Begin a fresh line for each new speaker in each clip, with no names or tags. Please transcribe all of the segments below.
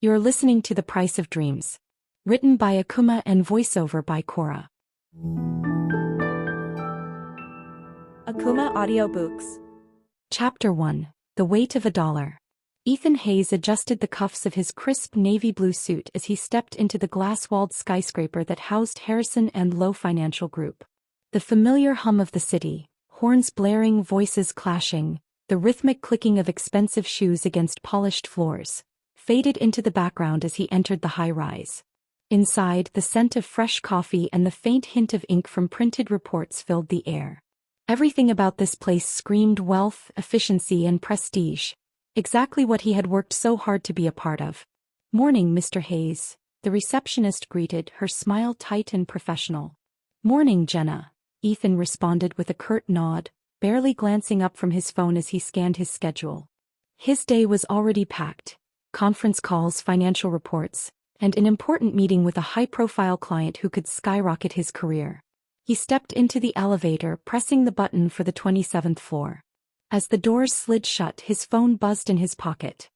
You're listening to The Price of Dreams. Written by Akumah and voiceover by Cora.
Akumah Audiobooks.
Chapter 1. The Weight of a Dollar. Ethan Hayes adjusted the cuffs of his crisp navy blue suit as he stepped into the glass-walled skyscraper that housed Harrison and Lowe Financial Group. The familiar hum of the city, horns blaring, voices clashing, the rhythmic clicking of expensive shoes against polished floors, faded into the background as he entered the high-rise. Inside, the scent of fresh coffee and the faint hint of ink from printed reports filled the air. Everything about this place screamed wealth, efficiency, and prestige, exactly what he had worked so hard to be a part of. "Morning, Mr. Hayes," the receptionist greeted, her smile tight and professional. "Morning, Jenna," Ethan responded with a curt nod, barely glancing up from his phone as he scanned his schedule. His day was already packed. Conference calls, financial reports, and an important meeting with a high-profile client who could skyrocket his career. He stepped into the elevator, pressing the button for the 27th floor. As the doors slid shut, his phone buzzed in his pocket.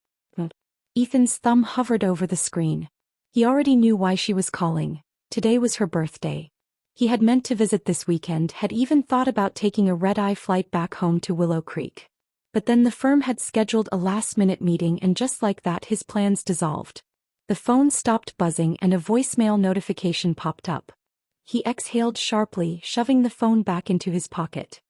Ethan's thumb hovered over the screen. He already knew why she was calling. Today was her birthday. He had meant to visit this weekend, had even thought about taking a red-eye flight back home to Willow Creek. But then the firm had scheduled a last-minute meeting, and just like that his plans dissolved. The phone stopped buzzing and a voicemail notification popped up. He exhaled sharply, shoving the phone back into his pocket.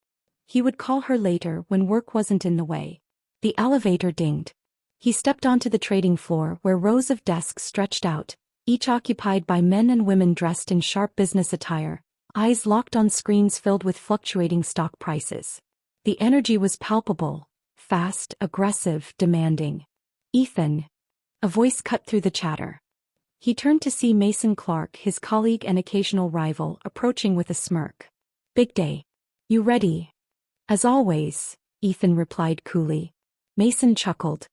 He would call her later when work wasn't in the way. The elevator dinged. He stepped onto the trading floor where rows of desks stretched out, each occupied by men and women dressed in sharp business attire, eyes locked on screens filled with fluctuating stock prices. The energy was palpable, fast, aggressive, demanding. "Ethan." A voice cut through the chatter. He turned to see Mason Clark, his colleague and occasional rival, approaching with a smirk. "Big day. You ready?" "As always," Ethan replied coolly. Mason chuckled.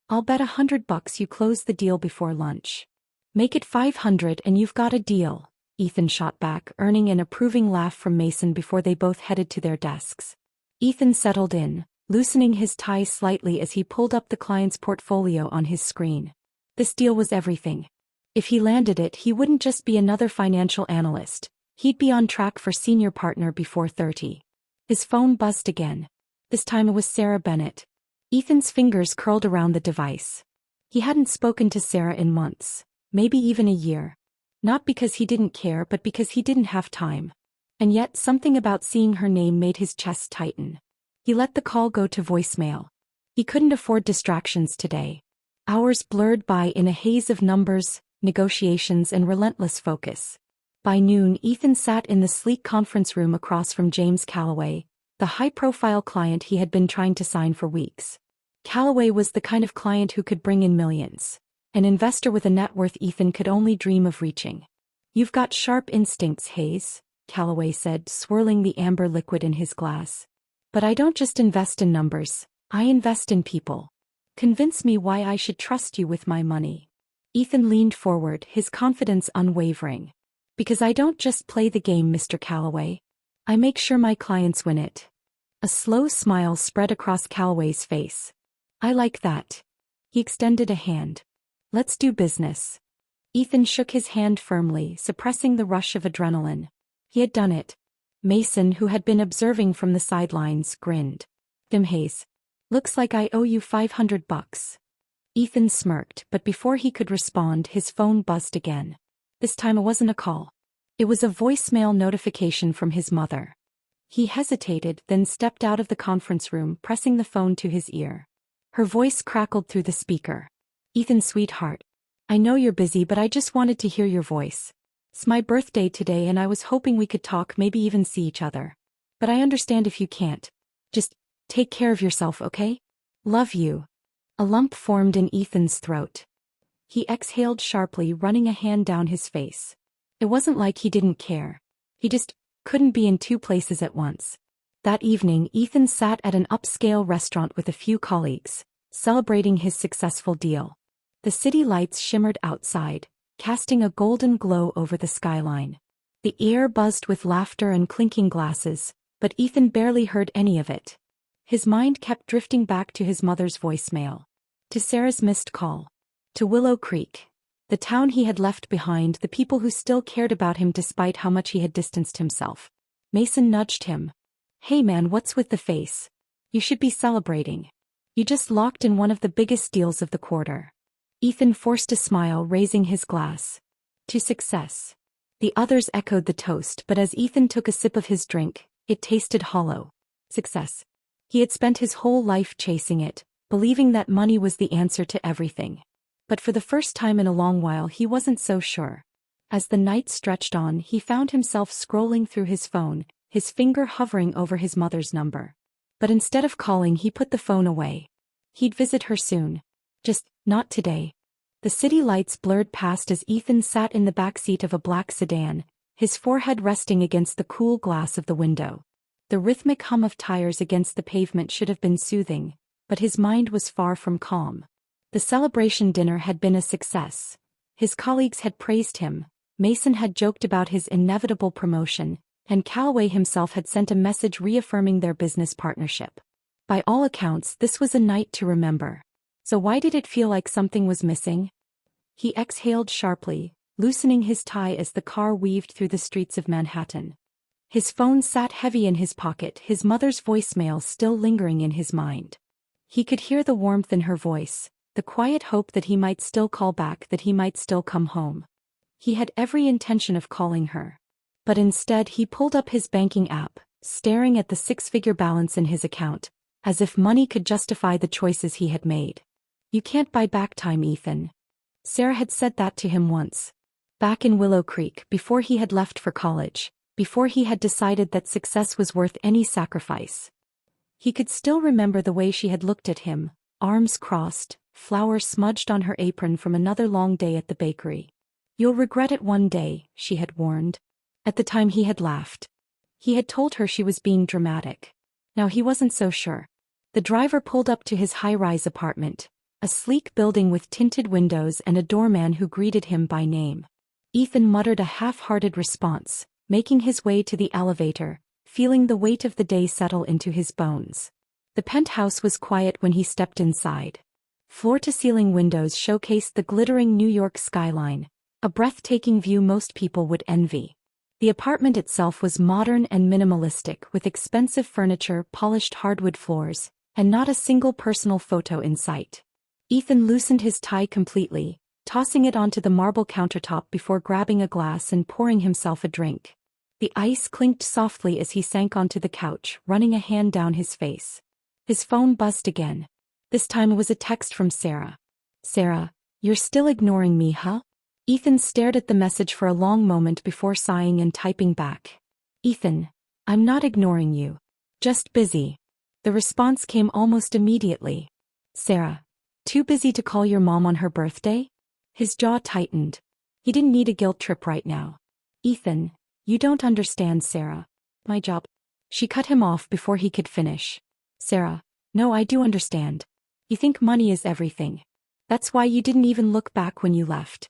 "I'll bet $100 you close the deal before lunch." "Make it 500 and you've got a deal," Ethan shot back, earning an approving laugh from Mason before they both headed to their desks. Ethan settled in, loosening his tie slightly as he pulled up the client's portfolio on his screen. This deal was everything. If he landed it, he wouldn't just be another financial analyst, he'd be on track for senior partner before 30. His phone buzzed again. This time it was Sarah Bennett. Ethan's fingers curled around the device. He hadn't spoken to Sarah in months, maybe even a year. Not because he didn't care, but because he didn't have time. And yet something about seeing her name made his chest tighten. He let the call go to voicemail. He couldn't afford distractions today. Hours blurred by in a haze of numbers, negotiations, and relentless focus. By noon, Ethan sat in the sleek conference room across from James Calloway, the high-profile client he had been trying to sign for weeks. Calloway was the kind of client who could bring in millions. An investor with a net worth Ethan could only dream of reaching. "You've got sharp instincts, Hayes," Calloway said, swirling the amber liquid in his glass. "But I don't just invest in numbers, I invest in people. Convince me why I should trust you with my money." Ethan leaned forward, his confidence unwavering. "Because I don't just play the game, Mr. Calloway. I make sure my clients win it." A slow smile spread across Calloway's face. "I like that." He extended a hand. "Let's do business." Ethan shook his hand firmly, suppressing the rush of adrenaline. He had done it. Mason, who had been observing from the sidelines, grinned. "Tim Hayes. Looks like I owe you $500. Ethan smirked, but before he could respond, his phone buzzed again. This time it wasn't a call. It was a voicemail notification from his mother. He hesitated, then stepped out of the conference room, pressing the phone to his ear. Her voice crackled through the speaker. "Ethan, sweetheart. I know you're busy, but I just wanted to hear your voice. It's my birthday today and I was hoping we could talk, maybe even see each other. But I understand if you can't. Just take care of yourself, okay? Love you." A lump formed in Ethan's throat. He exhaled sharply, running a hand down his face. It wasn't like he didn't care. He just couldn't be in two places at once. That evening, Ethan sat at an upscale restaurant with a few colleagues, celebrating his successful deal. The city lights shimmered outside, casting a golden glow over the skyline. The air buzzed with laughter and clinking glasses, but Ethan barely heard any of it. His mind kept drifting back to his mother's voicemail, to Sarah's missed call. To Willow Creek. The town he had left behind, the people who still cared about him despite how much he had distanced himself. Mason nudged him. Hey man, what's with the face? You should be celebrating. You just locked in one of the biggest deals of the quarter. Ethan forced a smile, raising his glass. To success. The others echoed the toast, but as Ethan took a sip of his drink, it tasted hollow. Success. He had spent his whole life chasing it, believing that money was the answer to everything. But for the first time in a long while he wasn't so sure. As the night stretched on, he found himself scrolling through his phone, his finger hovering over his mother's number. But instead of calling, he put the phone away. He'd visit her soon. Just, not today. The city lights blurred past as Ethan sat in the backseat of a black sedan, his forehead resting against the cool glass of the window. The rhythmic hum of tires against the pavement should have been soothing, but his mind was far from calm. The celebration dinner had been a success. His colleagues had praised him, Mason had joked about his inevitable promotion, and Calloway himself had sent a message reaffirming their business partnership. By all accounts, this was a night to remember. So why did it feel like something was missing? He exhaled sharply, loosening his tie as the car weaved through the streets of Manhattan. His phone sat heavy in his pocket, his mother's voicemail still lingering in his mind. He could hear the warmth in her voice, the quiet hope that he might still call back, that he might still come home. He had every intention of calling her. But instead he pulled up his banking app, staring at the six-figure balance in his account, as if money could justify the choices he had made. You can't buy back time, Ethan. Sarah had said that to him once. Back in Willow Creek, before he had left for college, before he had decided that success was worth any sacrifice. He could still remember the way she had looked at him, arms crossed, flour smudged on her apron from another long day at the bakery. You'll regret it one day, she had warned. At the time he had laughed. He had told her she was being dramatic. Now he wasn't so sure. The driver pulled up to his high-rise apartment, a sleek building with tinted windows and a doorman who greeted him by name. Ethan muttered a half-hearted response, making his way to the elevator, feeling the weight of the day settle into his bones. The penthouse was quiet when he stepped inside. Floor-to-ceiling windows showcased the glittering New York skyline, a breathtaking view most people would envy. The apartment itself was modern and minimalistic, with expensive furniture, polished hardwood floors, and not a single personal photo in sight. Ethan loosened his tie completely, tossing it onto the marble countertop before grabbing a glass and pouring himself a drink. The ice clinked softly as he sank onto the couch, running a hand down his face. His phone buzzed again. This time it was a text from Sarah. Sarah, you're still ignoring me, huh? Ethan stared at the message for a long moment before sighing and typing back. Ethan, I'm not ignoring you. Just busy. The response came almost immediately. Sarah, too busy to call your mom on her birthday? His jaw tightened. He didn't need a guilt trip right now. Ethan, you don't understand, Sarah. My job. She cut him off before he could finish. Sarah, no, I do understand. You think money is everything. That's why you didn't even look back when you left.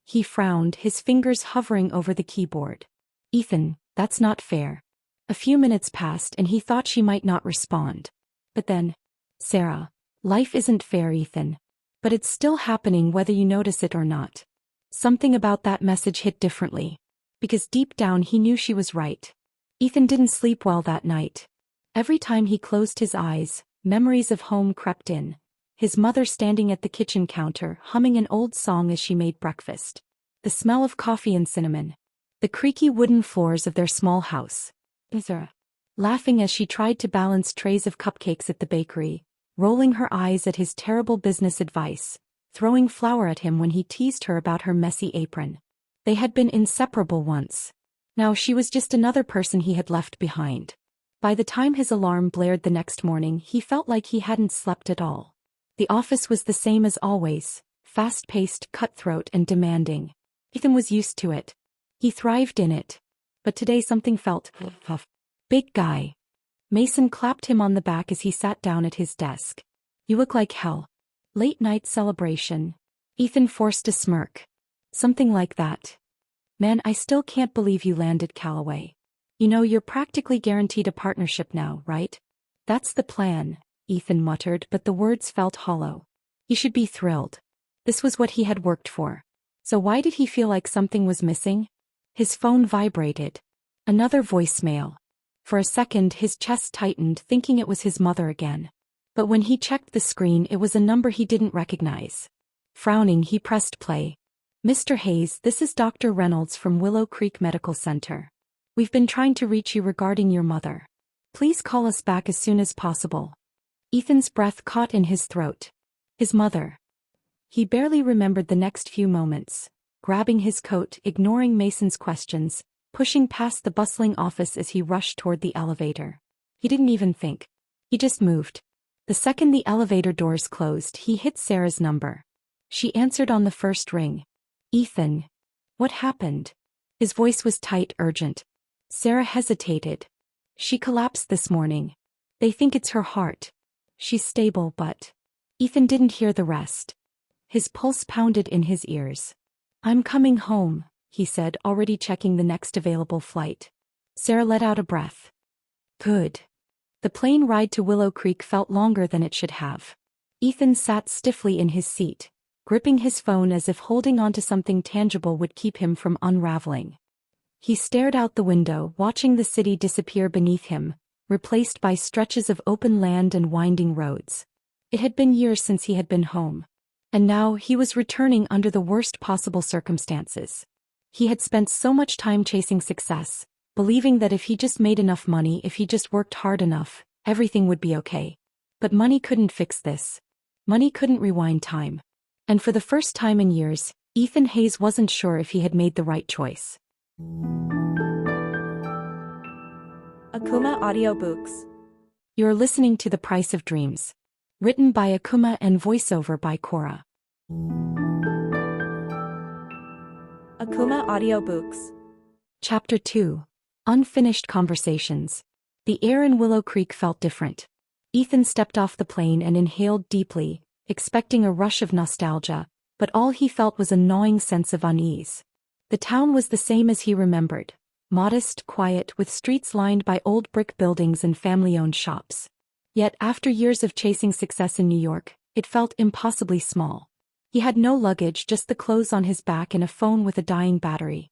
He frowned, his fingers hovering over the keyboard. Ethan, that's not fair. A few minutes passed and he thought she might not respond. But then, Sarah, life isn't fair, Ethan. But it's still happening whether you notice it or not. Something about that message hit differently. Because deep down he knew she was right. Ethan didn't sleep well that night. Every time he closed his eyes, memories of home crept in. His mother standing at the kitchen counter, humming an old song as she made breakfast. The smell of coffee and cinnamon. The creaky wooden floors of their small house. Sarah, laughing as she tried to balance trays of cupcakes at the bakery, rolling her eyes at his terrible business advice, throwing flour at him when he teased her about her messy apron. They had been inseparable once. Now she was just another person he had left behind. By the time his alarm blared the next morning, he felt like he hadn't slept at all. The office was the same as always, fast-paced, cutthroat, and demanding. Ethan was used to it. He thrived in it. But today something felt off. Big guy. Mason clapped him on the back as he sat down at his desk. You look like hell. Late night celebration. Ethan forced a smirk. Something like that. Man, I still can't believe you landed Calloway. You know, you're practically guaranteed a partnership now, right? That's the plan, Ethan muttered, but the words felt hollow. He should be thrilled. This was what he had worked for. So why did he feel like something was missing? His phone vibrated. Another voicemail. For a second his chest tightened, thinking it was his mother again. But when he checked the screen, it was a number he didn't recognize. Frowning, he pressed play. "Mr. Hayes, this is Dr. Reynolds from Willow Creek Medical Center. We've been trying to reach you regarding your mother. Please call us back as soon as possible." Ethan's breath caught in his throat. His mother. He barely remembered the next few moments, grabbing his coat, ignoring Mason's questions, pushing past the bustling office as he rushed toward the elevator. He didn't even think. He just moved. The second the elevator doors closed, he hit Sarah's number. She answered on the first ring. "Ethan. What happened?" His voice was tight, urgent. Sarah hesitated. "She collapsed this morning. They think it's her heart. She's stable, but..." Ethan didn't hear the rest. His pulse pounded in his ears. "I'm coming home," he said, already checking the next available flight. Sarah let out a breath. Good. The plane ride to Willow Creek felt longer than it should have. Ethan sat stiffly in his seat, gripping his phone as if holding onto something tangible would keep him from unraveling. He stared out the window, watching the city disappear beneath him, replaced by stretches of open land and winding roads. It had been years since he had been home. And now he was returning under the worst possible circumstances. He had spent so much time chasing success, believing that if he just made enough money, if he just worked hard enough, everything would be okay. But money couldn't fix this. Money couldn't rewind time. And for the first time in years, Ethan Hayes wasn't sure if he had made the right choice.
Akumah Audiobooks.
You're listening to The Price of Dreams. Written by Akumah and voiceover by Cora.
Akumah Audiobooks.
Chapter 2. Unfinished Conversations. The air in Willow Creek felt different. Ethan stepped off the plane and inhaled deeply, expecting a rush of nostalgia, but all he felt was a gnawing sense of unease. The town was the same as he remembered. Modest, quiet, with streets lined by old brick buildings and family-owned shops. Yet after years of chasing success in New York, it felt impossibly small. He had no luggage, just the clothes on his back and a phone with a dying battery.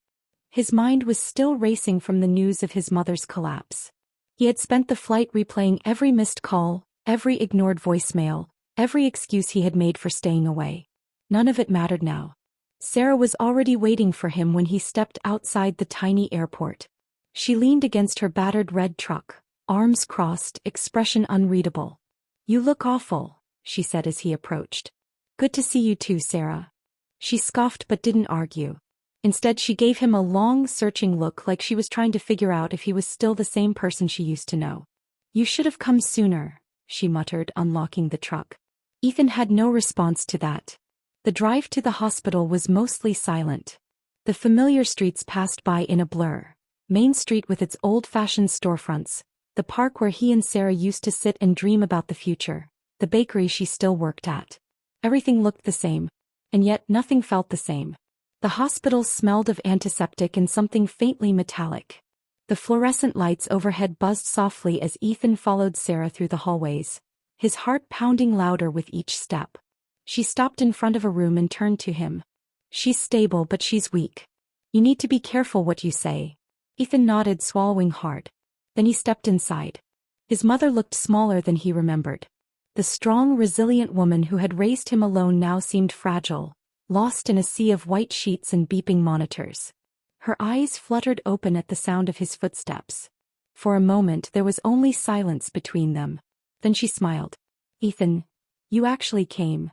His mind was still racing from the news of his mother's collapse. He had spent the flight replaying every missed call, every ignored voicemail, every excuse he had made for staying away. None of it mattered now. Sarah was already waiting for him when he stepped outside the tiny airport. She leaned against her battered red truck, arms crossed, expression unreadable. "You look awful," she said as he approached. "Good to see you too, Sarah." She scoffed but didn't argue. Instead, she gave him a long, searching look like she was trying to figure out if he was still the same person she used to know. "You should have come sooner," she muttered, unlocking the truck. Ethan had no response to that. The drive to the hospital was mostly silent. The familiar streets passed by in a blur. Main Street with its old-fashioned storefronts, the park where he and Sarah used to sit and dream about the future, the bakery she still worked at. Everything looked the same, and yet nothing felt the same. The hospital smelled of antiseptic and something faintly metallic. The fluorescent lights overhead buzzed softly as Ethan followed Sarah through the hallways, his heart pounding louder with each step. She stopped in front of a room and turned to him. "She's stable, but she's weak. You need to be careful what you say." Ethan nodded, swallowing hard. Then he stepped inside. His mother looked smaller than he remembered. The strong, resilient woman who had raised him alone now seemed fragile, lost in a sea of white sheets and beeping monitors. Her eyes fluttered open at the sound of his footsteps. For a moment there was only silence between them. Then she smiled. "Ethan, you actually came."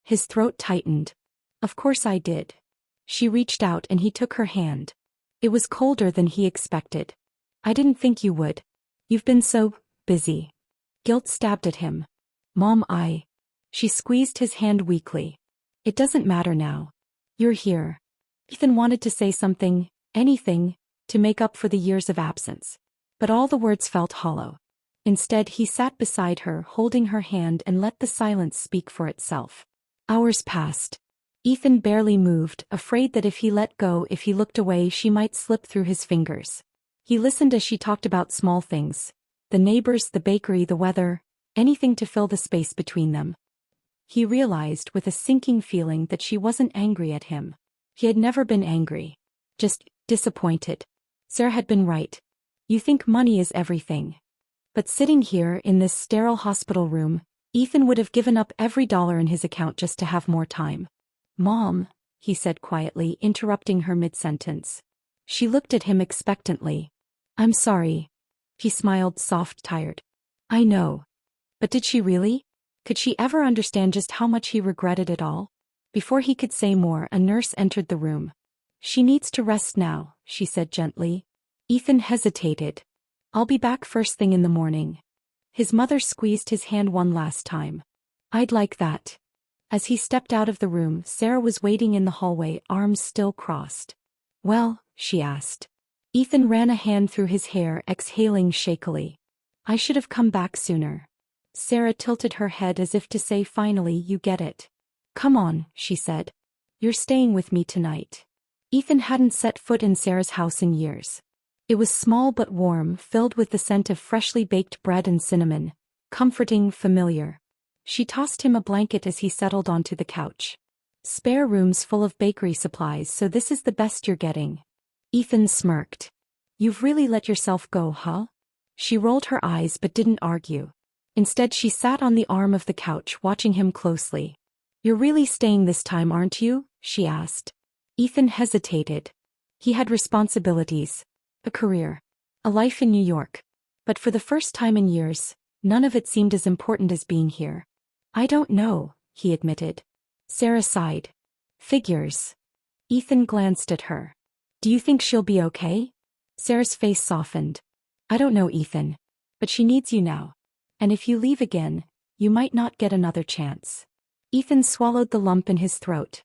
His throat tightened. "Of course I did." She reached out and he took her hand. It was colder than he expected. "I didn't think you would. You've been so busy." Guilt stabbed at him. "Mom, She squeezed his hand weakly. "It doesn't matter now. You're here." Ethan wanted to say something, anything, to make up for the years of absence. But all the words felt hollow. Instead, he sat beside her, holding her hand, and let the silence speak for itself. Hours passed. Ethan barely moved, afraid that if he let go, if he looked away, she might slip through his fingers. He listened as she talked about small things. The neighbors, the bakery, the weather, anything to fill the space between them. He realized with a sinking feeling that she wasn't angry at him. He had never been angry. Just disappointed. Sarah had been right. You think money is everything. But sitting here in this sterile hospital room, Ethan would have given up every dollar in his account just to have more time. Mom, he said quietly, interrupting her mid-sentence. She looked at him expectantly. I'm sorry. He smiled, soft, tired. I know. But did she really? Could she ever understand just how much he regretted it all? Before he could say more, a nurse entered the room. She needs to rest now, she said gently. Ethan hesitated. I'll be back first thing in the morning. His mother squeezed his hand one last time. I'd like that. As he stepped out of the room, Sarah was waiting in the hallway, arms still crossed. Well, she asked. Ethan ran a hand through his hair, exhaling shakily. I should have come back sooner. Sarah tilted her head as if to say finally you get it. Come on, she said. You're staying with me tonight. Ethan hadn't set foot in Sarah's house in years. It was small but warm, filled with the scent of freshly baked bread and cinnamon. Comforting, familiar. She tossed him a blanket as he settled onto the couch. Spare rooms full of bakery supplies, so this is the best you're getting. Ethan smirked. You've really let yourself go, huh? She rolled her eyes but didn't argue. Instead she sat on the arm of the couch watching him closely. You're really staying this time, aren't you? She asked. Ethan hesitated. He had responsibilities. A career. A life in New York. But for the first time in years, none of it seemed as important as being here. I don't know, he admitted. Sarah sighed. Figures. Ethan glanced at her. Do you think she'll be okay? Sarah's face softened. I don't know, Ethan. But she needs you now. And if you leave again, you might not get another chance. Ethan swallowed the lump in his throat.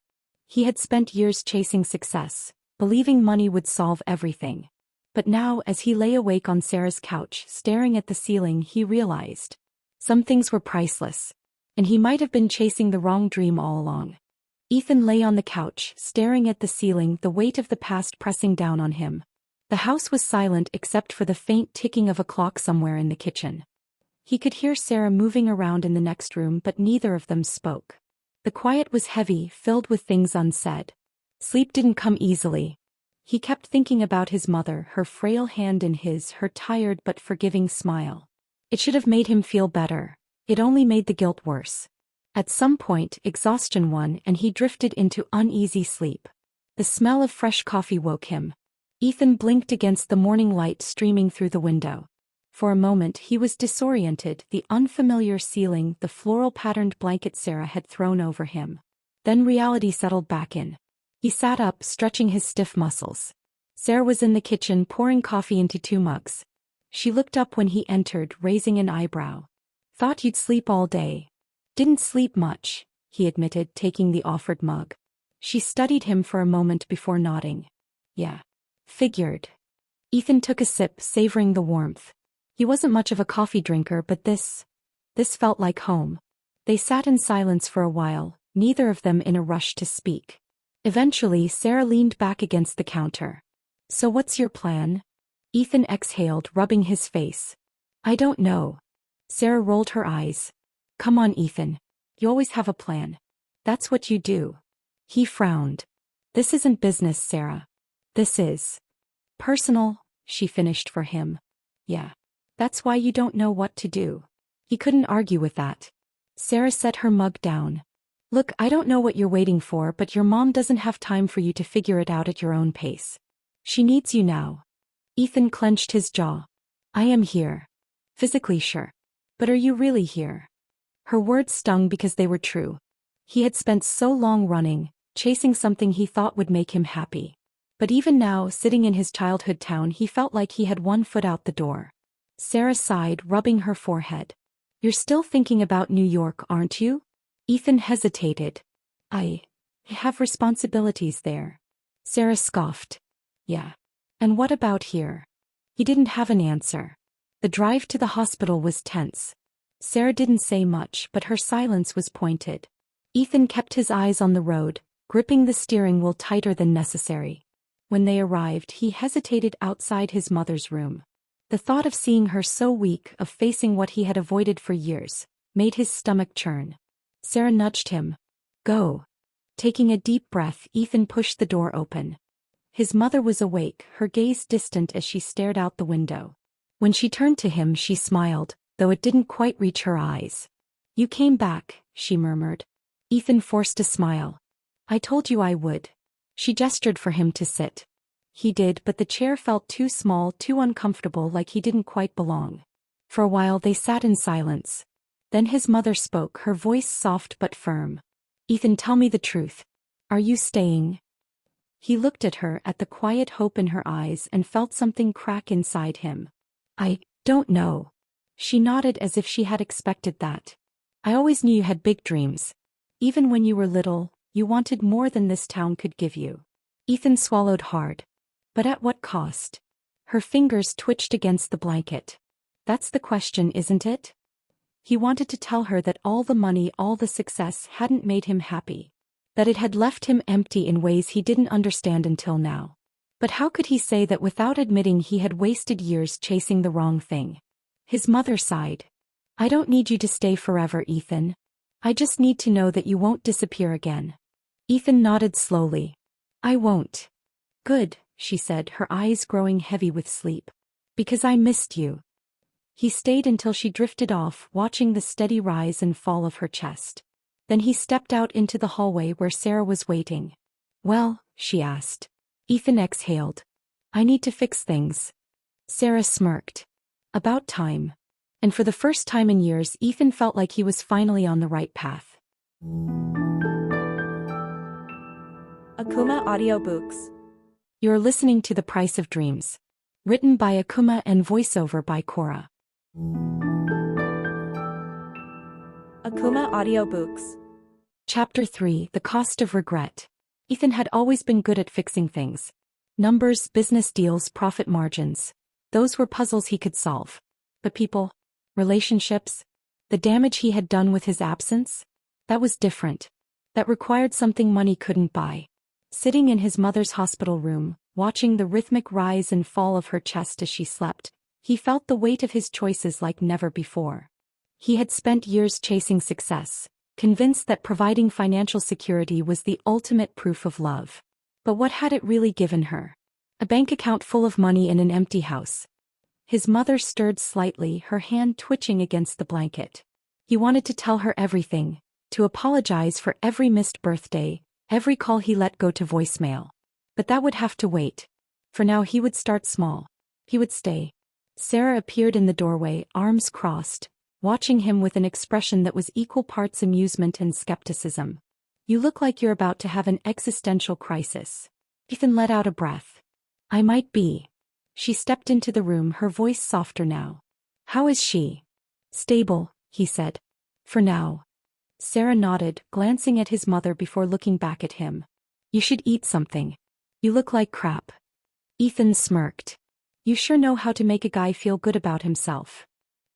He had spent years chasing success, believing money would solve everything. But now, as he lay awake on Sarah's couch, staring at the ceiling, he realized some things were priceless. And he might have been chasing the wrong dream all along. Ethan lay on the couch, staring at the ceiling, the weight of the past pressing down on him. The house was silent except for the faint ticking of a clock somewhere in the kitchen. He could hear Sarah moving around in the next room, but neither of them spoke. The quiet was heavy, filled with things unsaid. Sleep didn't come easily. He kept thinking about his mother, her frail hand in his, her tired but forgiving smile. It should have made him feel better. It only made the guilt worse. At some point, exhaustion won and he drifted into uneasy sleep. The smell of fresh coffee woke him. Ethan blinked against the morning light streaming through the window. For a moment he was disoriented, the unfamiliar ceiling, the floral-patterned blanket Sarah had thrown over him. Then reality settled back in. He sat up, stretching his stiff muscles. Sarah was in the kitchen pouring coffee into 2 mugs. She looked up when he entered, raising an eyebrow. Thought you'd sleep all day. Didn't sleep much, he admitted, taking the offered mug. She studied him for a moment before nodding. Yeah. Figured. Ethan took a sip, savoring the warmth. He wasn't much of a coffee drinker, but this felt like home. They sat in silence for a while, neither of them in a rush to speak. Eventually, Sarah leaned back against the counter. So what's your plan? Ethan exhaled, rubbing his face. I don't know. Sarah rolled her eyes. Come on, Ethan. You always have a plan. That's what you do. He frowned. This isn't business, Sarah. This is personal, she finished for him. Yeah. That's why you don't know what to do. He couldn't argue with that. Sarah set her mug down. Look, I don't know what you're waiting for, but your mom doesn't have time for you to figure it out at your own pace. She needs you now. Ethan clenched his jaw. I am here. Physically sure. But are you really here? Her words stung because they were true. He had spent so long running, chasing something he thought would make him happy. But even now, sitting in his childhood town, he felt like he had one foot out the door. Sarah sighed, rubbing her forehead. You're still thinking about New York, aren't you? Ethan hesitated. I have responsibilities there. Sarah scoffed. Yeah. And what about here? He didn't have an answer. The drive to the hospital was tense. Sarah didn't say much, but her silence was pointed. Ethan kept his eyes on the road, gripping the steering wheel tighter than necessary. When they arrived, he hesitated outside his mother's room. The thought of seeing her so weak, of facing what he had avoided for years, made his stomach churn. Sarah nudged him. Go. Taking a deep breath, Ethan pushed the door open. His mother was awake, her gaze distant as she stared out the window. When she turned to him, she smiled, though it didn't quite reach her eyes. You came back, she murmured. Ethan forced a smile. I told you I would. She gestured for him to sit. He did, but the chair felt too small, too uncomfortable, like he didn't quite belong. For a while they sat in silence. Then his mother spoke, her voice soft but firm. Ethan, tell me the truth. Are you staying? He looked at her, at the quiet hope in her eyes, and felt something crack inside him. I don't know. She nodded as if she had expected that. I always knew you had big dreams. Even when you were little, you wanted more than this town could give you. Ethan swallowed hard. But at what cost? Her fingers twitched against the blanket. That's the question, isn't it? He wanted to tell her that all the money, all the success hadn't made him happy. That it had left him empty in ways he didn't understand until now. But how could he say that without admitting he had wasted years chasing the wrong thing? His mother sighed. I don't need you to stay forever, Ethan. I just need to know that you won't disappear again. Ethan nodded slowly. I won't. Good, she said, her eyes growing heavy with sleep. Because I missed you. He stayed until she drifted off, watching the steady rise and fall of her chest. Then he stepped out into the hallway where Sarah was waiting. Well, she asked. Ethan exhaled. I need to fix things. Sarah smirked. About time. And for the first time in years, Ethan felt like he was finally on the right path.
Akumah Audiobooks.
You're listening to The Price of Dreams. Written by Akumah and voiceover by Cora.
Akumah Audiobooks.
Chapter 3, The Cost of Regret. Ethan had always been good at fixing things. Numbers, business deals, profit margins. Those were puzzles he could solve. But people, relationships, the damage he had done with his absence? That was different. That required something money couldn't buy. Sitting in his mother's hospital room, watching the rhythmic rise and fall of her chest as she slept, he felt the weight of his choices like never before. He had spent years chasing success, convinced that providing financial security was the ultimate proof of love. But what had it really given her? A bank account full of money in an empty house. His mother stirred slightly, her hand twitching against the blanket. He wanted to tell her everything, to apologize for every missed birthday, every call he let go to voicemail. But that would have to wait. For now he would start small. He would stay. Sarah appeared in the doorway, arms crossed, watching him with an expression that was equal parts amusement and skepticism. You look like you're about to have an existential crisis. Ethan let out a breath. I might be. She stepped into the room, her voice softer now. How is she? Stable, he said. For now. Sarah nodded, glancing at his mother before looking back at him. You should eat something. You look like crap. Ethan smirked. You sure know how to make a guy feel good about himself.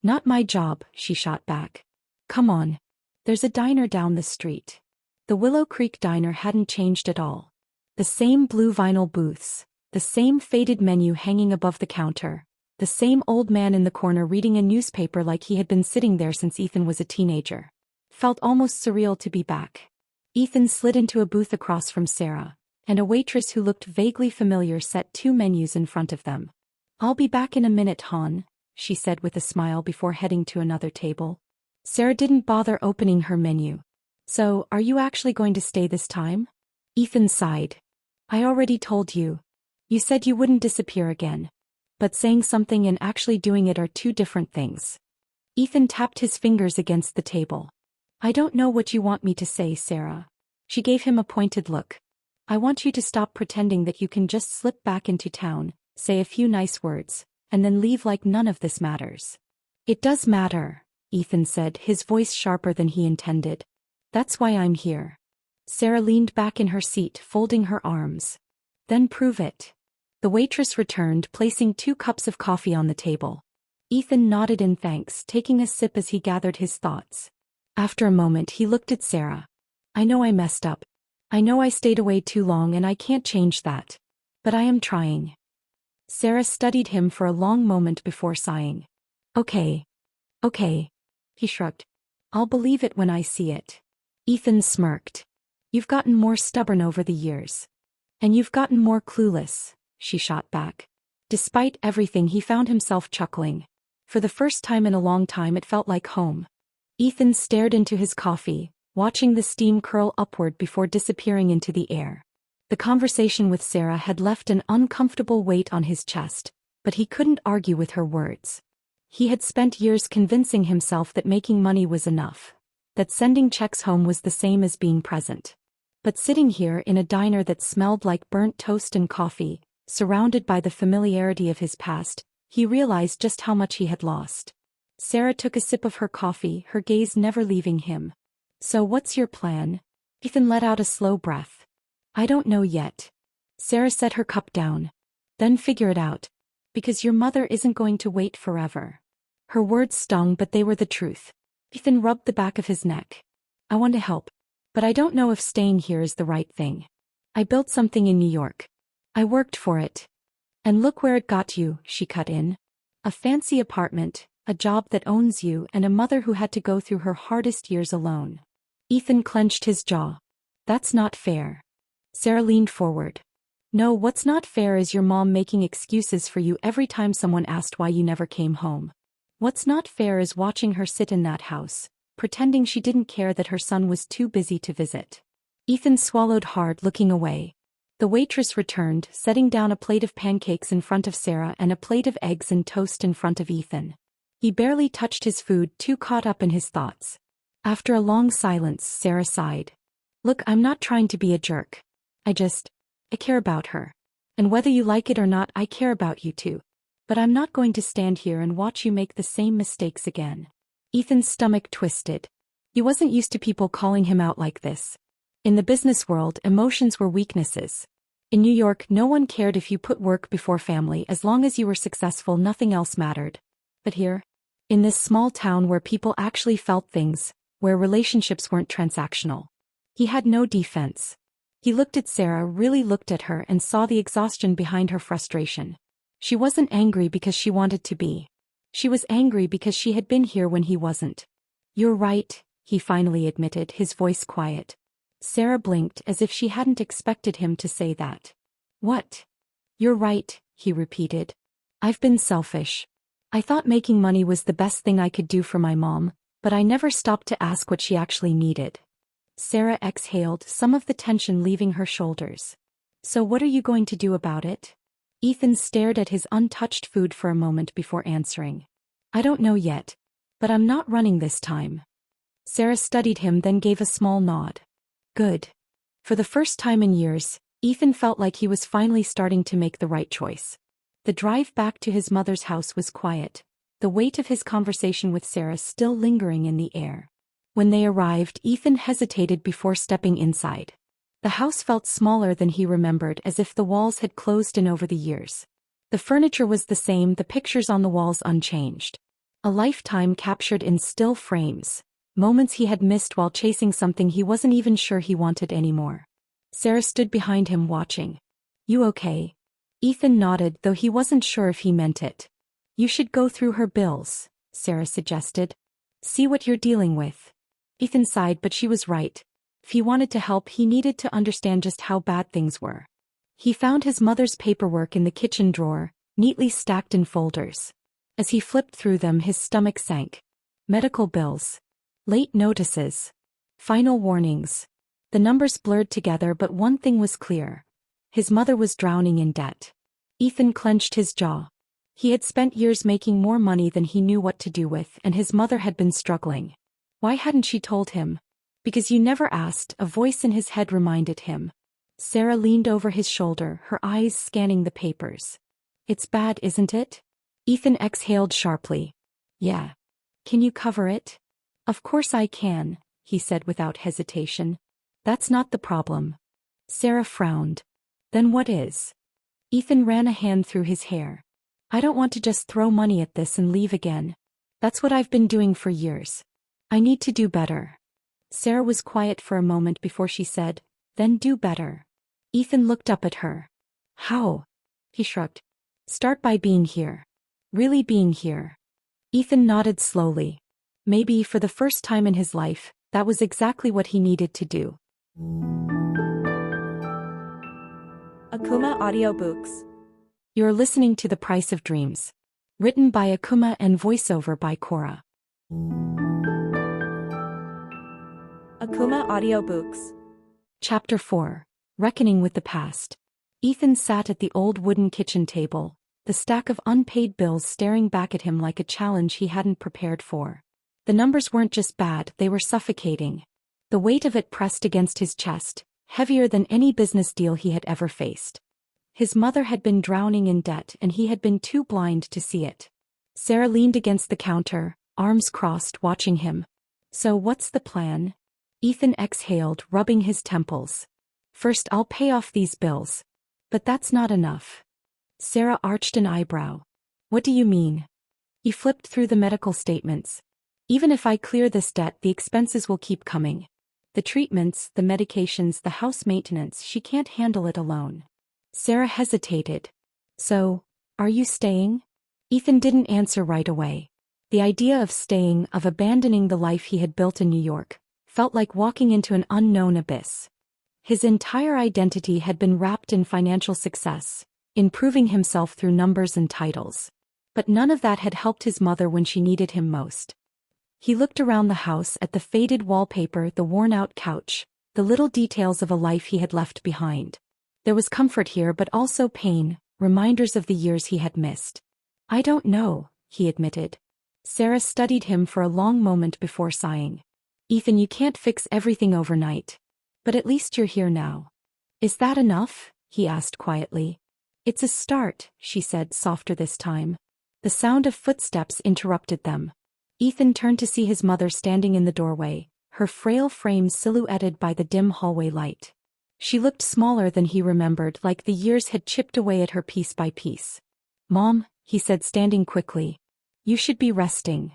Not my job, she shot back. Come on. There's a diner down the street. The Willow Creek Diner hadn't changed at all. The same blue vinyl booths, the same faded menu hanging above the counter, the same old man in the corner reading a newspaper like he had been sitting there since Ethan was a teenager. Felt almost surreal to be back. Ethan slid into a booth across from Sarah, and a waitress who looked vaguely familiar set 2 menus in front of them. I'll be back in a minute, hon, she said with a smile before heading to another table. Sarah didn't bother opening her menu. So, are you actually going to stay this time? Ethan sighed. I already told you. You said you wouldn't disappear again. But saying something and actually doing it are 2 different things. Ethan tapped his fingers against the table. I don't know what you want me to say, Sarah. She gave him a pointed look. I want you to stop pretending that you can just slip back into town, say a few nice words, and then leave like none of this matters. It does matter, Ethan said, his voice sharper than he intended. That's why I'm here. Sarah leaned back in her seat, folding her arms. Then prove it. The waitress returned, placing 2 cups of coffee on the table. Ethan nodded in thanks, taking a sip as he gathered his thoughts. After a moment he looked at Sarah. I know I messed up. I know I stayed away too long and I can't change that. But I am trying. Sarah studied him for a long moment before sighing. Okay. Okay. He shrugged. I'll believe it when I see it. Ethan smirked. You've gotten more stubborn over the years. And you've gotten more clueless, she shot back. Despite everything, he found himself chuckling. For the first time in a long time, it felt like home. Ethan stared into his coffee, watching the steam curl upward before disappearing into the air. The conversation with Sarah had left an uncomfortable weight on his chest, but he couldn't argue with her words. He had spent years convincing himself that making money was enough, that sending checks home was the same as being present. But sitting here in a diner that smelled like burnt toast and coffee, surrounded by the familiarity of his past, he realized just how much he had lost. Sarah took a sip of her coffee, her gaze never leaving him. So what's your plan? Ethan let out a slow breath. I don't know yet. Sarah set her cup down. Then figure it out. Because your mother isn't going to wait forever. Her words stung, but they were the truth. Ethan rubbed the back of his neck. I want to help. But I don't know if staying here is the right thing. I built something in New York. I worked for it. And look where it got you, she cut in. A fancy apartment, a job that owns you, and a mother who had to go through her hardest years alone. Ethan clenched his jaw. That's not fair. Sarah leaned forward. No, what's not fair is your mom making excuses for you every time someone asked why you never came home. What's not fair is watching her sit in that house, pretending she didn't care that her son was too busy to visit. Ethan swallowed hard, looking away. The waitress returned, setting down a plate of pancakes in front of Sarah and a plate of eggs and toast in front of Ethan. He barely touched his food, too caught up in his thoughts. After a long silence, Sarah sighed. Look, I'm not trying to be a jerk. I care about her. And whether you like it or not, I care about you too. But I'm not going to stand here and watch you make the same mistakes again. Ethan's stomach twisted. He wasn't used to people calling him out like this. In the business world, emotions were weaknesses. In New York, no one cared if you put work before family. As long as you were successful, nothing else mattered. But here, in this small town where people actually felt things, where relationships weren't transactional, he had no defense. He looked at Sarah, really looked at her, and saw the exhaustion behind her frustration. She wasn't angry because she wanted to be. She was angry because she had been here when he wasn't. You're right, he finally admitted, his voice quiet. Sarah blinked as if she hadn't expected him to say that. What? You're right, he repeated. I've been selfish. I thought making money was the best thing I could do for my mom, but I never stopped to ask what she actually needed. Sarah exhaled, some of the tension leaving her shoulders. So what are you going to do about it? Ethan stared at his untouched food for a moment before answering. I don't know yet. But I'm not running this time. Sarah studied him, then gave a small nod. Good. For the first time in years, Ethan felt like he was finally starting to make the right choice. The drive back to his mother's house was quiet, the weight of his conversation with Sarah still lingering in the air. When they arrived, Ethan hesitated before stepping inside. The house felt smaller than he remembered, as if the walls had closed in over the years. The furniture was the same, the pictures on the walls unchanged. A lifetime captured in still frames, moments he had missed while chasing something he wasn't even sure he wanted anymore. Sarah stood behind him watching. You okay? Ethan nodded, though he wasn't sure if he meant it. You should go through her bills, Sarah suggested. See what you're dealing with. Ethan sighed, but she was right. If he wanted to help, he needed to understand just how bad things were. He found his mother's paperwork in the kitchen drawer, neatly stacked in folders. As he flipped through them, his stomach sank. Medical bills. Late notices. Final warnings. The numbers blurred together, but one thing was clear. His mother was drowning in debt. Ethan clenched his jaw. He had spent years making more money than he knew what to do with, and his mother had been struggling. Why hadn't she told him? Because you never asked, a voice in his head reminded him. Sarah leaned over his shoulder, her eyes scanning the papers. It's bad, isn't it? Ethan exhaled sharply. Yeah. Can you cover it? Of course I can, he said without hesitation. That's not the problem. Sarah frowned. Then what is? Ethan ran a hand through his hair. I don't want to just throw money at this and leave again. That's what I've been doing for years. I need to do better. Sarah was quiet for a moment before she said, Then do better. Ethan looked up at her. How? He shrugged. Start by being here. Really being here. Ethan nodded slowly. Maybe for the first time in his life, That was exactly what he needed to do.
Akumah Audiobooks.
You're listening to The Price of Dreams. Written by Akumah and voiceover by Cora.
Akumah Audiobooks.
Chapter 4. Reckoning with the Past. Ethan sat at the old wooden kitchen table, the stack of unpaid bills staring back at him like a challenge he hadn't prepared for. The numbers weren't just bad, they were suffocating. The weight of it pressed against his chest, heavier than any business deal he had ever faced. His mother had been drowning in debt and he had been too blind to see it. Sarah leaned against the counter, arms crossed, watching him. So what's the plan? Ethan exhaled, rubbing his temples. First, I'll pay off these bills. But that's not enough. Sarah arched an eyebrow. What do you mean? He flipped through the medical statements. Even if I clear this debt, the expenses will keep coming. The treatments, the medications, the house maintenance, she can't handle it alone. Sarah hesitated. So, are you staying? Ethan didn't answer right away. The idea of staying, of abandoning the life he had built in New York, felt like walking into an unknown abyss. His entire identity had been wrapped in financial success, in proving himself through numbers and titles. But none of that had helped his mother when she needed him most. He looked around the house at the faded wallpaper, the worn-out couch, the little details of a life he had left behind. There was comfort here but also pain, reminders of the years he had missed. I don't know, he admitted. Sarah studied him for a long moment before sighing. Ethan, you can't fix everything overnight. But at least you're here now. Is that enough? He asked quietly. It's a start, she said, softer this time. The sound of footsteps interrupted them. Ethan turned to see his mother standing in the doorway, her frail frame silhouetted by the dim hallway light. She looked smaller than he remembered, like the years had chipped away at her piece by piece. Mom, he said, standing quickly. You should be resting.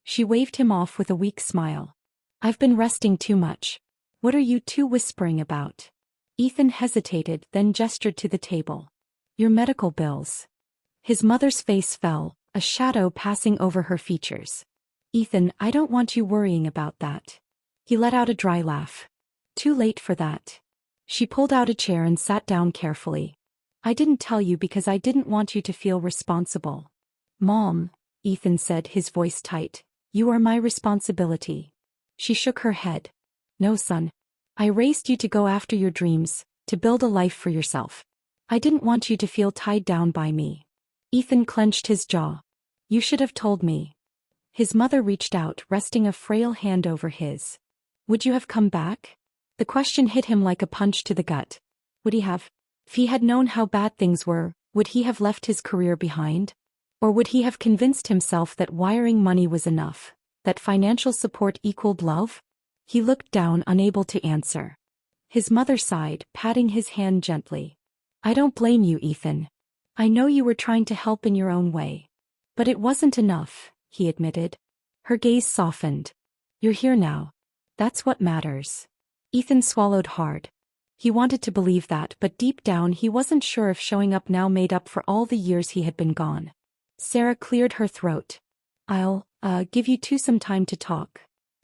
She waved him off with a weak smile. I've been resting too much. What are you two whispering about? Ethan hesitated, then gestured to the table. Your medical bills. His mother's face fell, a shadow passing over her features. Ethan, I don't want you worrying about that. He let out a dry laugh. Too late for that. She pulled out a chair and sat down carefully. I didn't tell you because I didn't want you to feel responsible. Mom, Ethan said, his voice tight, you are my responsibility. She shook her head. No, son. I raised you to go after your dreams, to build a life for yourself. I didn't want you to feel tied down by me. Ethan clenched his jaw. You should have told me. His mother reached out, resting a frail hand over his. Would you have come back? The question hit him like a punch to the gut. Would he have? If he had known how bad things were, would he have left his career behind? Or would he have convinced himself that wiring money was enough, that financial support equaled love? He looked down, unable to answer. His mother sighed, patting his hand gently. I don't blame you, Ethan. I know you were trying to help in your own way. But it wasn't enough, he admitted. Her gaze softened. You're here now. That's what matters. Ethan swallowed hard. He wanted to believe that, but deep down he wasn't sure if showing up now made up for all the years he had been gone. Sarah cleared her throat. I'll, give you two some time to talk.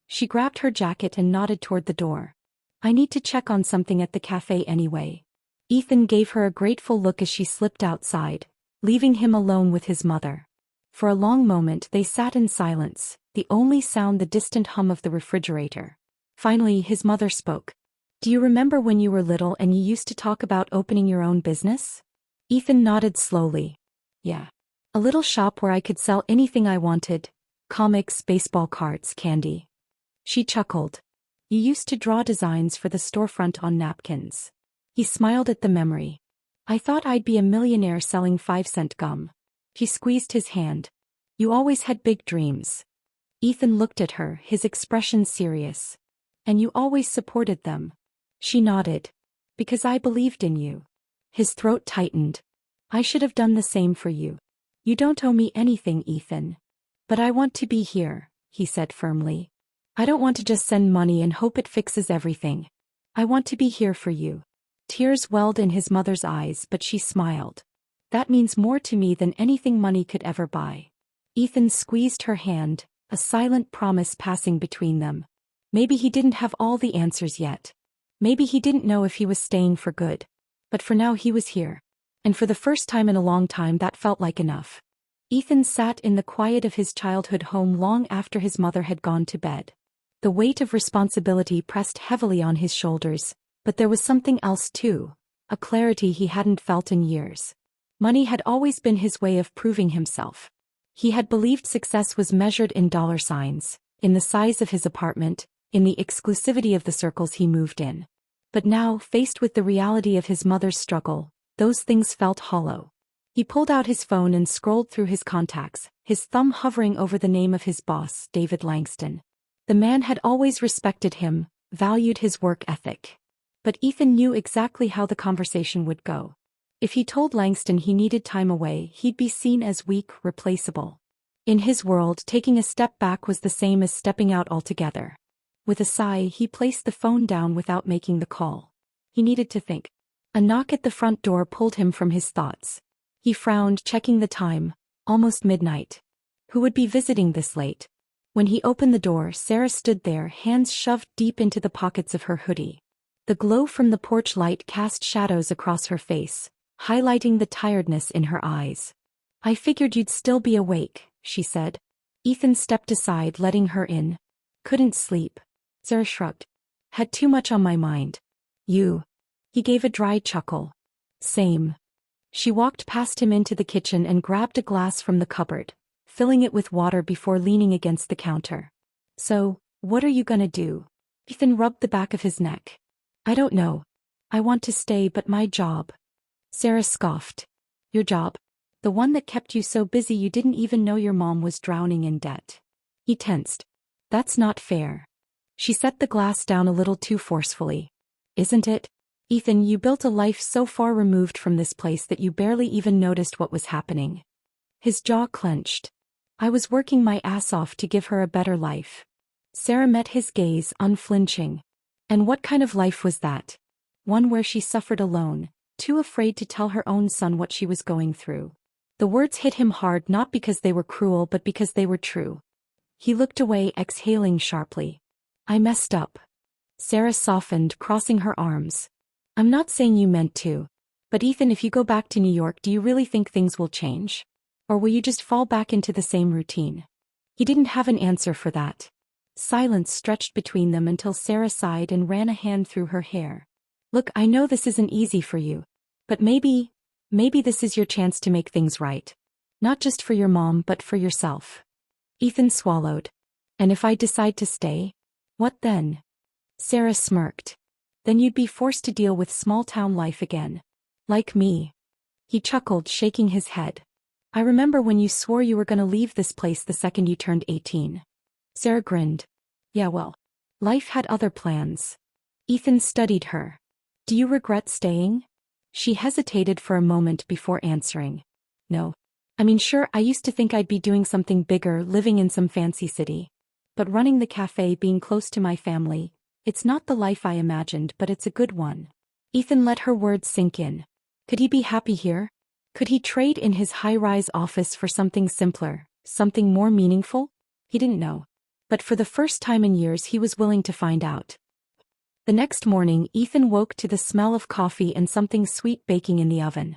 She grabbed her jacket and nodded toward the door. I need to check on something at the cafe anyway. Ethan gave her a grateful look as she slipped outside, leaving him alone with his mother. For a long moment they sat in silence, the only sound the distant hum of the refrigerator. Finally his mother spoke. Do you remember when you were little and you used to talk about opening your own business? Ethan nodded slowly. Yeah. A little shop where I could sell anything I wanted. Comics, baseball cards, candy. She chuckled. You used to draw designs for the storefront on napkins. He smiled at the memory. I thought I'd be a millionaire selling 5-cent gum. He squeezed his hand. You always had big dreams. Ethan looked at her, his expression serious. And you always supported them. She nodded. Because I believed in you. His throat tightened. I should have done the same for you. You don't owe me anything, Ethan. But I want to be here, he said firmly. I don't want to just send money and hope it fixes everything. I want to be here for you. Tears welled in his mother's eyes, but she smiled. That means more to me than anything money could ever buy. Ethan squeezed her hand, a silent promise passing between them. Maybe he didn't have all the answers yet. Maybe he didn't know if he was staying for good. But for now he was here. And for the first time in a long time that felt like enough. Ethan sat in the quiet of his childhood home long after his mother had gone to bed. The weight of responsibility pressed heavily on his shoulders, but there was something else too, a clarity he hadn't felt in years. Money had always been his way of proving himself. He had believed success was measured in dollar signs, in the size of his apartment, in the exclusivity of the circles he moved in. But now, faced with the reality of his mother's struggle, those things felt hollow. He pulled out his phone and scrolled through his contacts, his thumb hovering over the name of his boss, David Langston. The man had always respected him, valued his work ethic. But Ethan knew exactly how the conversation would go. If he told Langston he needed time away, he'd be seen as weak, replaceable. In his world, taking a step back was the same as stepping out altogether. With a sigh, he placed the phone down without making the call. He needed to think. A knock at the front door pulled him from his thoughts. He frowned, checking the time. Almost midnight. Who would be visiting this late? When he opened the door, Sarah stood there, hands shoved deep into the pockets of her hoodie. The glow from the porch light cast shadows across her face, highlighting the tiredness in her eyes. "I figured you'd still be awake," she said. Ethan stepped aside, letting her in. "Couldn't sleep." Sarah shrugged. "Had too much on my mind." "You?" He gave a dry chuckle. "Same." She walked past him into the kitchen and grabbed a glass from the cupboard, filling it with water before leaning against the counter. "So, what are you gonna do?" Ethan rubbed the back of his neck. "I don't know. I want to stay, but my job." Sarah scoffed. "Your job? The one that kept you so busy you didn't even know your mom was drowning in debt." He tensed. "That's not fair." She set the glass down a little too forcefully. "Isn't it? Ethan, you built a life so far removed from this place that you barely even noticed what was happening." His jaw clenched. "I was working my ass off to give her a better life." Sarah met his gaze, unflinching. "And what kind of life was that? One where she suffered alone, too afraid to tell her own son what she was going through." The words hit him hard, not because they were cruel but because they were true. He looked away, exhaling sharply. "I messed up." Sarah softened, crossing her arms. "I'm not saying you meant to. But Ethan, if you go back to New York, do you really think things will change? Or will you just fall back into the same routine?" He didn't have an answer for that. Silence stretched between them until Sarah sighed and ran a hand through her hair. "Look, I know this isn't easy for you. But maybe this is your chance to make things right. Not just for your mom, but for yourself." Ethan swallowed. "And if I decide to stay? What then?" Sarah smirked. "Then you'd be forced to deal with small-town life again. Like me." He chuckled, shaking his head. "I remember when you swore you were gonna leave this place the second you turned 18. Sarah grinned. "Yeah, well, life had other plans." Ethan studied her. "Do you regret staying?" She hesitated for a moment before answering. "No. I mean, sure, I used to think I'd be doing something bigger, living in some fancy city. But running the cafe, being close to my family, it's not the life I imagined, but it's a good one." Ethan let her words sink in. Could he be happy here? Could he trade in his high-rise office for something simpler, something more meaningful? He didn't know. But for the first time in years he was willing to find out. The next morning, Ethan woke to the smell of coffee and something sweet baking in the oven.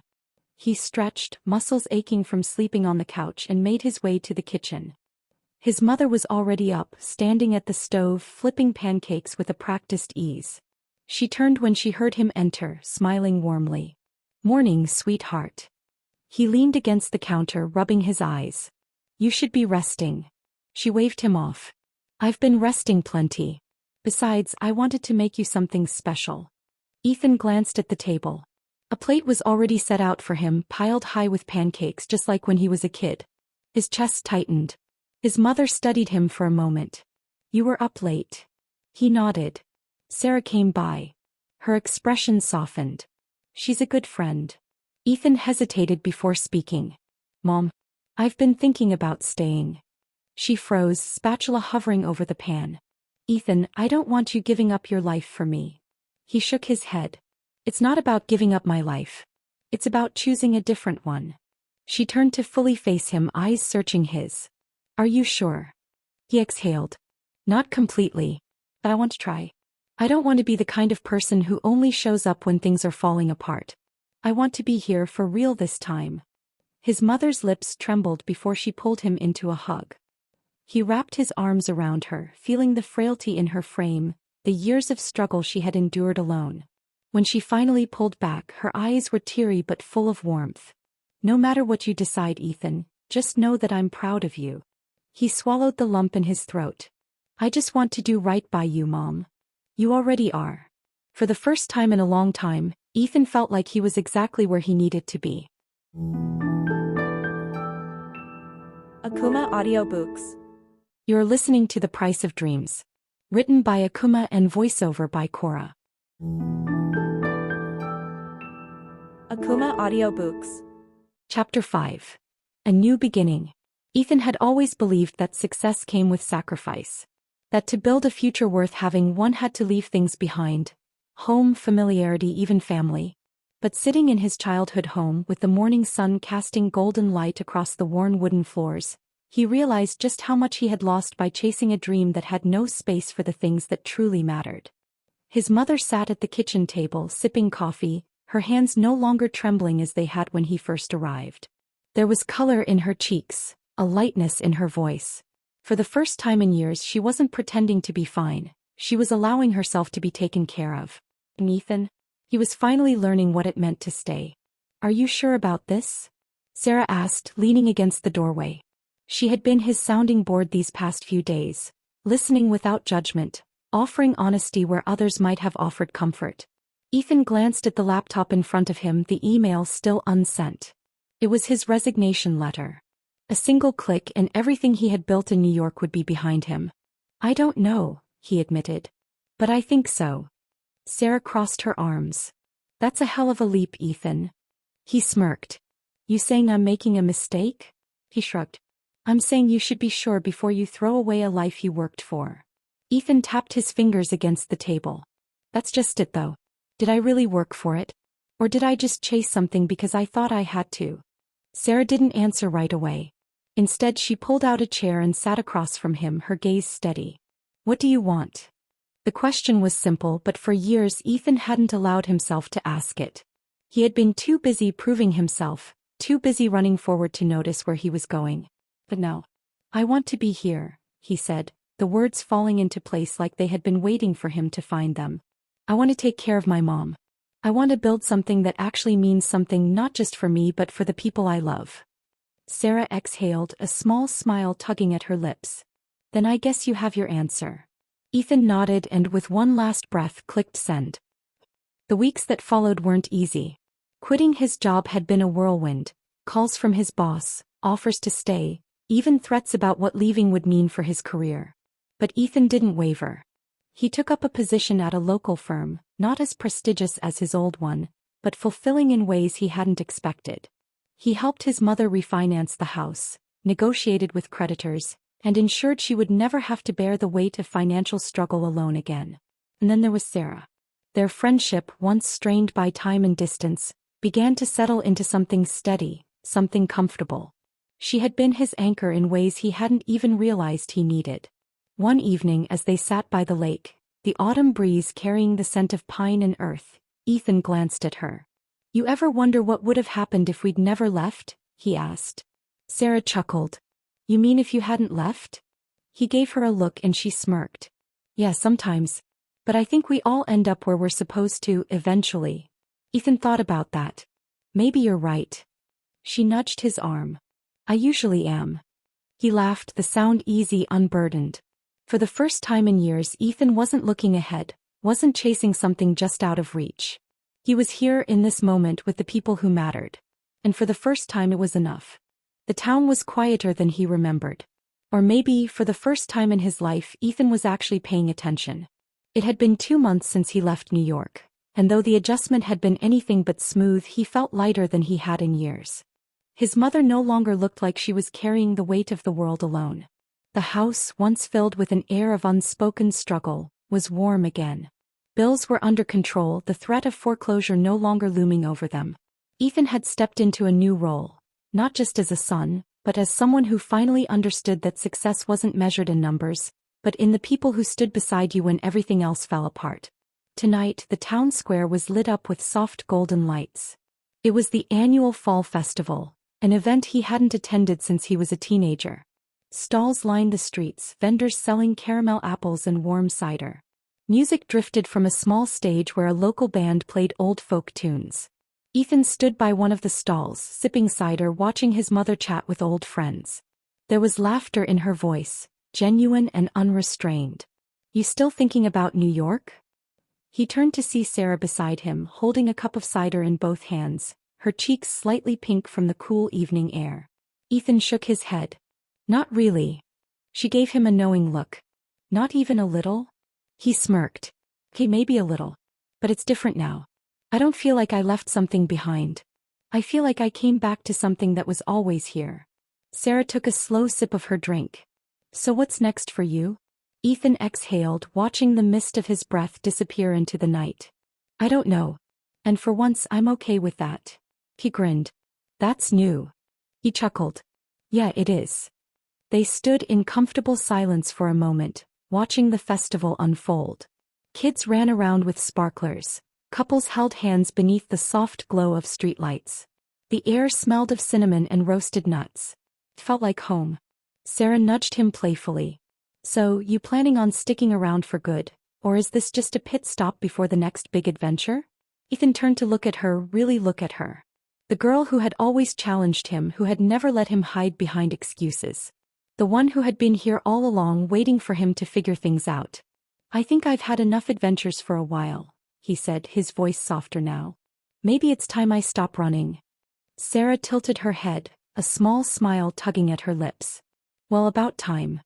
He stretched, muscles aching from sleeping on the couch, and made his way to the kitchen. His mother was already up, standing at the stove, flipping pancakes with a practiced ease. She turned when she heard him enter, smiling warmly. "Morning, sweetheart." He leaned against the counter, rubbing his eyes. "You should be resting." She waved him off. "I've been resting plenty. Besides, I wanted to make you something special." Ethan glanced at the table. A plate was already set out for him, piled high with pancakes, just like when he was a kid. His chest tightened. His mother studied him for a moment. "You were up late." He nodded. Sarah came by. Her expression softened. "She's a good friend." Ethan hesitated before speaking. "Mom, I've been thinking about staying." She froze, spatula hovering over the pan. "Ethan, I don't want you giving up your life for me." He shook his head. "It's not about giving up my life. It's about choosing a different one." She turned to fully face him, eyes searching his. "Are you sure?" He exhaled. "Not completely. but I want to try. I don't want to be the kind of person who only shows up when things are falling apart. I want to be here for real this time." His mother's lips trembled before she pulled him into a hug. He wrapped his arms around her, feeling the frailty in her frame, the years of struggle she had endured alone. When she finally pulled back, her eyes were teary but full of warmth. "No matter what you decide, Ethan, just know that I'm proud of you." He swallowed the lump in his throat. "I just want to do right by you, Mom." "You already are." For the first time in a long time, Ethan felt like he was exactly where he needed to be.
Akumah Audiobooks.
You're listening to The Price of Dreams. Written by Akumah and voiceover by Cora.
Akumah Audiobooks.
Chapter 5. A New Beginning. Ethan had always believed that success came with sacrifice. That to build a future worth having, one had to leave things behind. Home, familiarity, even family. But sitting in his childhood home with the morning sun casting golden light across the worn wooden floors, he realized just how much he had lost by chasing a dream that had no space for the things that truly mattered. His mother sat at the kitchen table sipping coffee, her hands no longer trembling as they had when he first arrived. There was color in her cheeks, a lightness in her voice. For the first time in years, she wasn't pretending to be fine, she was allowing herself to be taken care of. And Ethan? He was finally learning what it meant to stay. "Are you sure about this?" Sarah asked, leaning against the doorway. She had been his sounding board these past few days, listening without judgment, offering honesty where others might have offered comfort. Ethan glanced at the laptop in front of him, the email still unsent. It was his resignation letter. A single click and everything he had built in New York would be behind him. "I don't know," he admitted. "But I think so." Sarah crossed her arms. "That's a hell of a leap, Ethan." He smirked. "You saying I'm making a mistake?" He shrugged. "I'm saying you should be sure before you throw away a life you worked for." Ethan tapped his fingers against the table. "That's just it though. Did I really work for it? Or did I just chase something because I thought I had to?" Sarah didn't answer right away. Instead, she pulled out a chair and sat across from him, her gaze steady. "What do you want?" The question was simple, but for years Ethan hadn't allowed himself to ask it. He had been too busy proving himself, too busy running forward to notice where he was going. But now, "I want to be here," he said, the words falling into place like they had been waiting for him to find them. "I want to take care of my mom. I want to build something that actually means something, not just for me but for the people I love." Sarah exhaled, a small smile tugging at her lips. "Then I guess you have your answer." Ethan nodded and with one last breath clicked send. The weeks that followed weren't easy. Quitting his job had been a whirlwind. Calls from his boss, offers to stay, even threats about what leaving would mean for his career. But Ethan didn't waver. He took up a position at a local firm, not as prestigious as his old one, but fulfilling in ways he hadn't expected. He helped his mother refinance the house, negotiated with creditors, and ensured she would never have to bear the weight of financial struggle alone again. And then there was Sarah. Their friendship, once strained by time and distance, began to settle into something steady, something comfortable. She had been his anchor in ways he hadn't even realized he needed. One evening as they sat by the lake, the autumn breeze carrying the scent of pine and earth, Ethan glanced at her. "You ever wonder what would have happened if we'd never left?" he asked. Sarah chuckled. "You mean if you hadn't left?" He gave her a look and she smirked. "Yeah, sometimes. But I think we all end up where we're supposed to, eventually." Ethan thought about that. "Maybe you're right." She nudged his arm. "I usually am." He laughed, the sound easy, unburdened. For the first time in years, Ethan wasn't looking ahead, wasn't chasing something just out of reach. He was here in this moment with the people who mattered. And for the first time it was enough. The town was quieter than he remembered. Or maybe, for the first time in his life, Ethan was actually paying attention. It had been 2 months since he left New York, and though the adjustment had been anything but smooth, he felt lighter than he had in years. His mother no longer looked like she was carrying the weight of the world alone. The house, once filled with an air of unspoken struggle, was warm again. Bills were under control, the threat of foreclosure no longer looming over them. Ethan had stepped into a new role, not just as a son, but as someone who finally understood that success wasn't measured in numbers, but in the people who stood beside you when everything else fell apart. Tonight, the town square was lit up with soft golden lights. It was the annual fall festival, an event he hadn't attended since he was a teenager. Stalls lined the streets, vendors selling caramel apples and warm cider. Music drifted from a small stage where a local band played old folk tunes. Ethan stood by one of the stalls, sipping cider, watching his mother chat with old friends. There was laughter in her voice, genuine and unrestrained. "You still thinking about New York?" He turned to see Sarah beside him, holding a cup of cider in both hands, her cheeks slightly pink from the cool evening air. Ethan shook his head. "Not really." She gave him a knowing look. "Not even a little?" He smirked. "Okay, maybe a little. But it's different now. I don't feel like I left something behind. I feel like I came back to something that was always here." Sarah took a slow sip of her drink. "So what's next for you?" Ethan exhaled, watching the mist of his breath disappear into the night. "I don't know. And for once I'm okay with that." He grinned. "That's new." He chuckled. "Yeah, it is." They stood in comfortable silence for a moment, watching the festival unfold. Kids ran around with sparklers. Couples held hands beneath the soft glow of streetlights. The air smelled of cinnamon and roasted nuts. It felt like home. Sarah nudged him playfully. "So, you planning on sticking around for good, or is this just a pit stop before the next big adventure?" Ethan turned to look at her, really look at her. The girl who had always challenged him, who had never let him hide behind excuses. The one who had been here all along, waiting for him to figure things out. "I think I've had enough adventures for a while," he said, his voice softer now. "Maybe it's time I stop running." Sarah tilted her head, a small smile tugging at her lips. "Well, about time."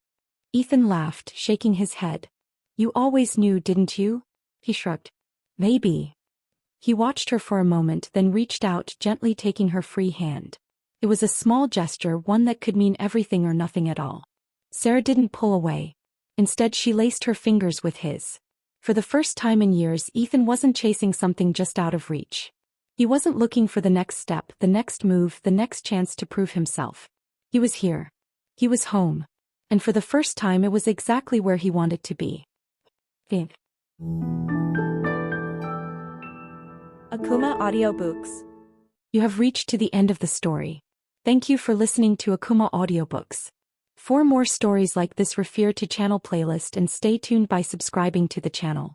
Ethan laughed, shaking his head. "You always knew, didn't you?" He shrugged. "Maybe." He watched her for a moment, then reached out, gently taking her free hand. It was a small gesture, one that could mean everything or nothing at all. Sarah didn't pull away. Instead, she laced her fingers with his. For the first time in years, Ethan wasn't chasing something just out of reach. He wasn't looking for the next step, the next move, the next chance to prove himself. He was here. He was home. And for the first time, it was exactly where he wanted to be.
Akumah Audiobooks.
You have reached to the end of the story. Thank you for listening to Akumah Audiobooks. For more stories like this, refer to channel playlist and stay tuned by subscribing to the channel.